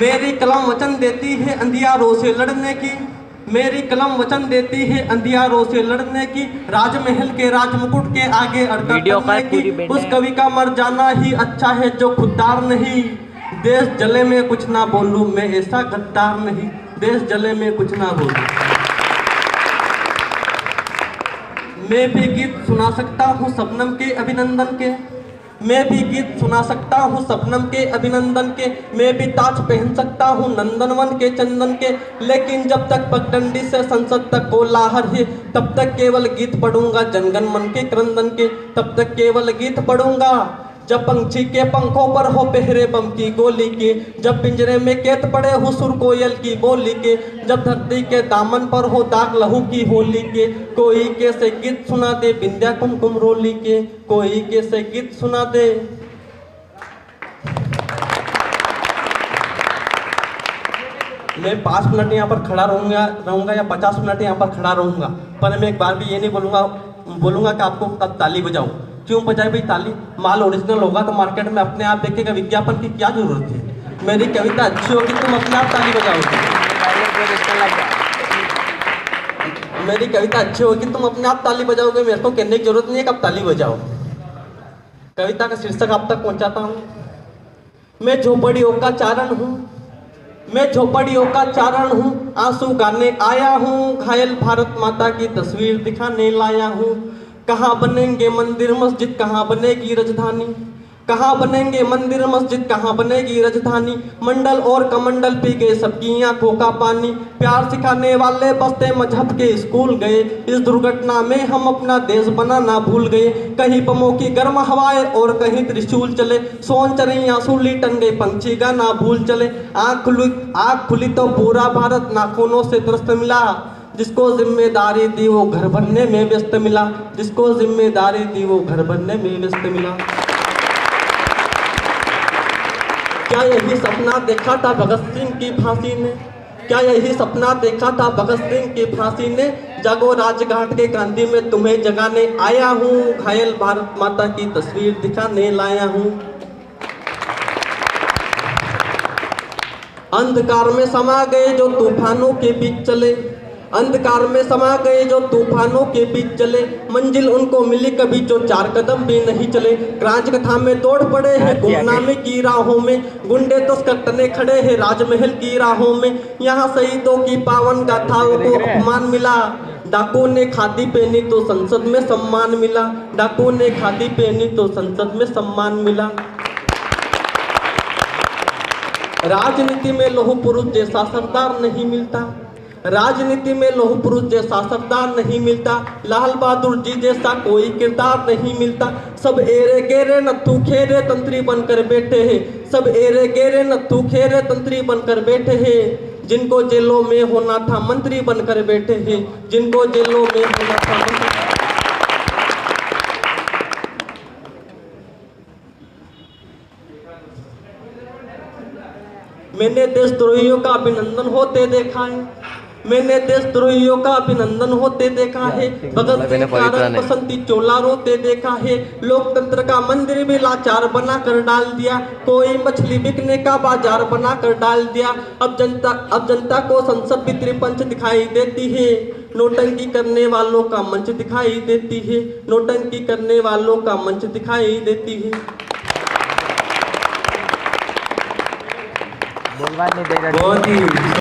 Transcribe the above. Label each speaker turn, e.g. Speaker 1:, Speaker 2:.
Speaker 1: मेरी कलम वचन देती है अंधियारों से लड़ने की, मेरी कलम वचन देती है अंधियारों से लड़ने की, राजमहल के राजमुकुट के आगे अड़कर करने की। उस कवि का मर जाना ही अच्छा है जो खुददार नहीं। देश जले में कुछ ना बोलूं, मैं ऐसा गद्दार नहीं। देश जले में कुछ ना बोलूं। मैं भी गीत सुना सकता हूँ शबनम के अभिनंदन के, मैं भी गीत सुना सकता हूँ शबनम के अभिनंदन के, मैं भी ताज पहन सकता हूँ नंदनवन के चंदन के। लेकिन जब तक पगडंडी से संसद तक कोलाहल है, तब तक केवल गीत पढ़ूंगा जनगण मन के क्रंदन के, तब तक केवल गीत पढ़ूंगा। जब पंछी के पंखों पर हो पहरे बम की गोली के, जब पिंजरे में कैद पड़े हो सुर कोयल की बोली के, जब धरती के दामन पर हो दाग लहू की होली के, कोई कैसे गीत सुना दे बिंध्या कुमकुम रोली के, कोई कैसे गीत सुना दे। मैं 5 मिनट यहाँ पर खड़ा रहूंगा या 50 मिनट यहाँ पर खड़ा रहूंगा, पर मैं एक बार भी ये नहीं बोलूंगा कि आपको तब ताली बजाओ। क्यों बजाए भाई ताली? माल ओरिजिनल होगा तो मार्केट में अपने आप देखेगा, विज्ञापन की क्या जरूरत है? मेरी कविता अच्छी होगी तुम अपने आप ताली बजाओगे। मेरी कविता अच्छी होगी तुम अपने आप ताली बजाओगे, मेरे को कहने की जरूरत नहीं है कब ताली बजाओ। कविता का शीर्षक आप तक पहुंचाता हूँ। मैं झोपड़ियों का चारण हूँ, मैं झोपड़ियों का चारण हूँ, आंसू गाने आया हूँ, घायल भारत माता की तस्वीर दिखाने लाया हूँ। कहाँ बनेंगे मंदिर मस्जिद, कहाँ बनेगी राजधानी, कहाँ बनेंगे मंदिर मस्जिद, कहाँ बनेगी राजधानी। मंडल और कमंडल पी गए सबकी आंखों का पानी, प्यार सिखाने वाले बसते मजहब के स्कूल गए। इस दुर्घटना में हम अपना देश बनाना भूल गए। कहीं बमों की गर्म हवाएं और कहीं त्रिशूल चले, सोन चरैया सूली टंगे पंछी गाना भूल चले। आँख खुली तो पूरा भारत नाखूनों से त्रस्त मिला, जिसको जिम्मेदारी दी वो घर बनने में व्यस्त मिला, जिसको जिम्मेदारी दी वो घर बनने में व्यस्त मिला। क्या यही सपना देखा था भगत सिंह की फांसी ने, क्या यही सपना देखा था भगत सिंह की फांसी ने। जागो राजघाट के गांधी में तुम्हें जगाने आया हूँ, घायल भारत माता की तस्वीर दिखाने लाया हूँ। अंधकार में समा गए जो तूफानों के बीच चले, अंधकार में समा गए जो तूफानों के बीच चले। मंजिल उनको मिली कभी जो 4 कदम भी नहीं चले। राज कथा में दौड़ पड़े हैं गुमनामी की राहों में, गुंडे तस्कर टने खड़े हैं राजमहल की राहों में। यहाँ शहीदों की पावन गाथाओं को अपमान मिला, डाकू ने खादी पहनी तो संसद में सम्मान मिला, डाकू ने खादी पहनी तो संसद में सम्मान मिला। राजनीति में लौह पुरुष जैसा सरदार नहीं मिलता, राजनीति में लौह पुरुष जैसा सरदार नहीं मिलता। लाल बहादुर जी जैसा कोई किरदार नहीं मिलता। सब एरे गेरे नत्थू खेरे तंत्री बनकर बैठे हैं, सब एरे गेरे नत्थू खेरे तंत्री बनकर बैठे हैं। जिनको जेलों में होना था मंत्री बनकर बैठे हैं, जिनको जेलों में होना था मंत्री। मैंने देशद्रोहियों का अभिनंदन होते देखा है, मैंने देशद्रोहियों का अभिनंदन होते देखा है। भगत सिंह का रंग बसंती चोला रोते देखा है। लोकतंत्र का मंदिर भी लाचार बना कर डाल दिया, कोई मछली बिकने का बाजार बना कर डाल दिया। अब जनता को संसद भी त्रिपंच दिखाई देती है, नोटंकी करने वालों का मंच दिखाई देती है, नोटंकी करने वालों का मंच दिखाई देती है।
Speaker 2: बोलवा नहीं देगा।